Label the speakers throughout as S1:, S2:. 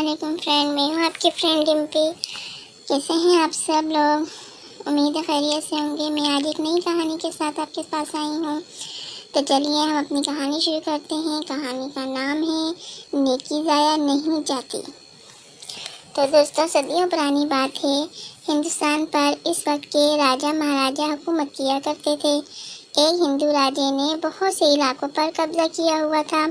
S1: علیکم فرینڈ، میں ہوں آپ کی فرینڈ ڈمپی۔ کیسے ہیں آپ سب لوگ؟ امید ہے خیریت سے ہوں گے۔ میں آج ایک نئی کہانی کے ساتھ آپ کے پاس آئی ہوں، تو چلیے ہم اپنی کہانی شروع کرتے ہیں۔ کہانی کا نام ہے نیکی ضائع نہیں جاتی۔ تو دوستوں، صدیوں پرانی بات ہے، ہندوستان پر اس وقت کے راجا مہاراجا حکومت کیا کرتے تھے۔ ایک ہندو راجے نے بہت سے علاقوں پر قبضہ کیا ہوا تھا۔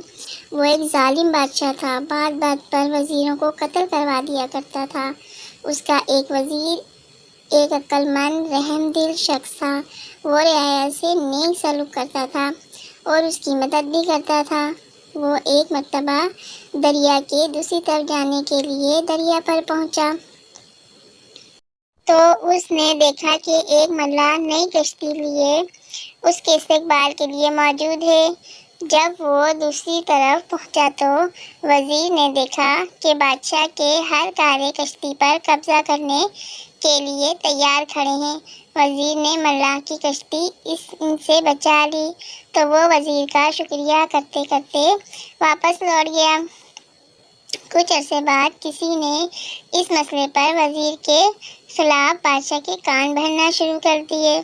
S1: وہ ایک ظالم بادشاہ تھا، بات بات پر وزیروں کو قتل کروا دیا کرتا تھا۔ اس کا ایک وزیر ایک عقل مند رحم دل شخص تھا۔ وہ رعایا سے نیک سلوک کرتا تھا اور اس کی مدد بھی کرتا تھا۔ وہ ایک مرتبہ دریا کے دوسری طرف جانے کے لیے دریا پر پہنچا تو اس نے دیکھا کہ ایک ملاح نئی کشتی لیے اس کے استقبال کے لیے موجود ہے۔ جب وہ دوسری طرف پہنچا تو وزیر نے دیکھا کہ بادشاہ کے ہر کارے کشتی پر قبضہ کرنے کے لیے تیار کھڑے ہیں۔ وزیر نے ملاح کی کشتی ان سے بچا لی تو وہ وزیر کا شکریہ کرتے کرتے واپس لوٹ گیا۔ کچھ عرصے بعد کسی نے اس مسئلے پر وزیر کے خلاف بادشاہ کے کان بھرنا شروع کر دیے۔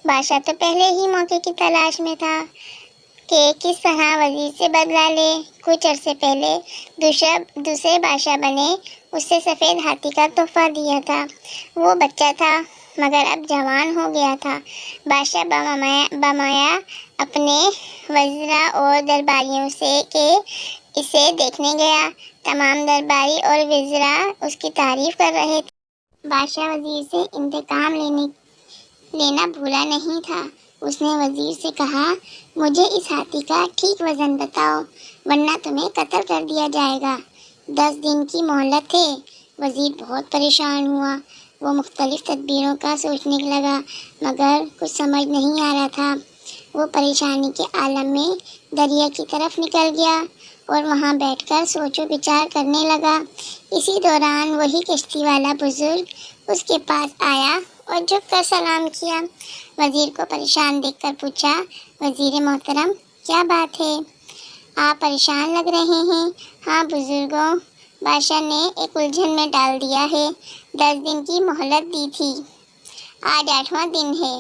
S1: بادشاہ تو پہلے ہی موقع کی تلاش میں تھا کہ کس طرح وزیر سے بدلہ لے۔ کچھ عرصے پہلے دوسرے بادشاہ بنے اسے سفید ہاتھی کا تحفہ دیا تھا۔ وہ بچہ تھا مگر اب جوان ہو گیا تھا۔ بادشاہ بامایا اپنے وزراء اور درباریوں سے کہ اسے دیکھنے گیا۔ تمام درباری اور وزراء اس کی تعریف کر رہے تھے۔ بادشاہ وزیر سے انتقام لینا بھولا نہیں تھا۔ اس نے وزیر سے کہا، مجھے اس ہاتھی کا ٹھیک وزن بتاؤ ورنہ تمہیں قتل کر دیا جائے گا۔ 10 دن کی مہلت ہے۔ وزیر بہت پریشان ہوا۔ وہ مختلف تدبیروں کا سوچنے لگا مگر کچھ سمجھ نہیں آ رہا تھا۔ وہ پریشانی کے عالم میں دریا کی طرف نکل گیا اور وہاں بیٹھ کر سوچ و بچار کرنے لگا۔ اسی دوران وہی کشتی والا بزرگ اس کے پاس آیا اور جھک کر سلام کیا۔ وزیر کو پریشان دیکھ کر پوچھا، وزیر محترم کیا بات ہے؟ آپ پریشان لگ رہے ہیں۔ ہاں بزرگوں، بادشاہ نے ایک الجھن میں ڈال دیا ہے۔ 10 دن کی مہلت دی تھی، آج 8واں دن ہے۔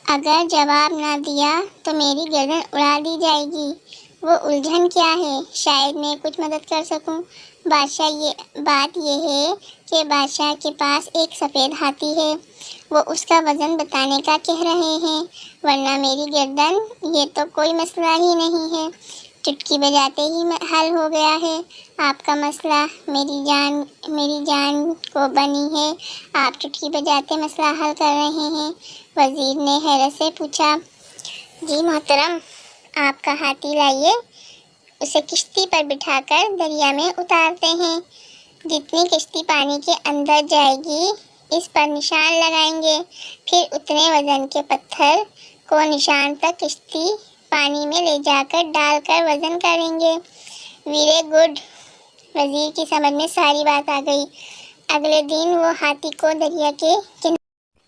S1: اگر جواب نہ دیا تو میری گردن اڑا دی جائے گی۔ وہ الجھن کیا ہے؟ شاید میں کچھ مدد کر سکوں۔ بات یہ ہے کہ بادشاہ کے پاس ایک سفید ہاتھی ہے۔ وہ اس کا وزن بتانے کا کہہ رہے ہیں ورنہ میری گردن، یہ تو کوئی مسئلہ ہی نہیں ہے، چٹکی بجاتے ہی حل ہو گیا ہے۔ آپ کا مسئلہ میری جان کو بنی ہے، آپ چٹکی بجاتے مسئلہ حل کر رہے ہیں؟ وزیر نے حیرت سے پوچھا۔ جی محترم، آپ کا ہاتھی لائیے، اسے کشتی پر بٹھا کر دریا میں اتارتے ہیں۔ جتنی کشتی پانی کے اندر جائے گی اس پر نشان لگائیں گے، پھر اتنے وزن کے پتھر کو نشان تک کشتی پانی میں لے جا کر ڈال کر وزن کریں گے۔ Very good. وزیر کی سمجھ میں ساری بات آ گئی۔ اگلے دن وہ ہاتھی کو دریا کے کنارے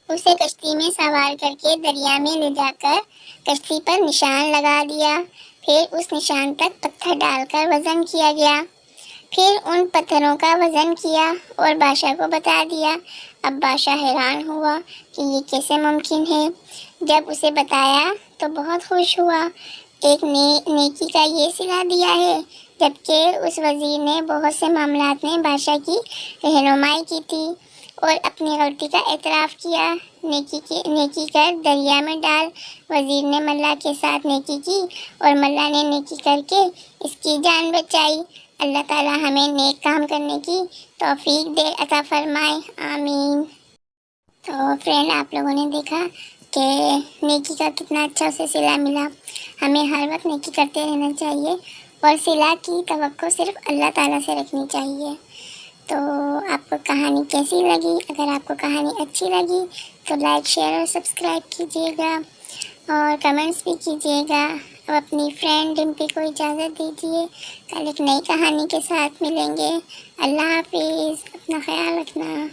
S1: اسے کشتی میں سوار کر کے دریا میں لے جا کر کشتی پر نشان لگا دیا۔ پھر اس نشان تک پتھر ڈال کر وزن کیا گیا۔ پھر ان پتھروں کا وزن کیا اور بادشاہ کو بتا دیا۔ اب بادشاہ حیران ہوا کہ یہ کیسے ممکن ہے۔ جب اسے بتایا تو بہت خوش ہوا۔ ایک نیکی کا یہ صلہ دیا ہے، جبکہ اس وزیر نے بہت سے معاملات میں بادشاہ کی رہنمائی کی تھی اور اپنی غلطی کا اعتراف کیا۔ نیکی کر دریا میں ڈال۔ وزیر نے ملاح کے ساتھ نیکی کی اور ملاح نے نیکی کر کے اس کی جان بچائی۔ اللہ تعالی ہمیں نیک کام کرنے کی توفیق دے عطا فرمائے، آمین۔ تو فرینڈ، آپ لوگوں نے دیکھا کہ نیکی کا کتنا اچھا اسے صلہ ملا۔ ہمیں ہر وقت نیکی کرتے رہنا چاہیے اور صلہ کی توقع صرف اللہ تعالیٰ سے رکھنی چاہیے۔ تو آپ کو کہانی کیسی لگی؟ اگر آپ کو کہانی اچھی لگی تو لائک، شیئر اور سبسکرائب کیجیے گا اور کمنٹس بھی کیجیے گا۔ اب اپنی فرینڈ ڈمپی کو اجازت دیجیے، کل ایک نئی کہانی کے ساتھ ملیں گے۔ اللہ حافظ، اپنا خیال رکھنا۔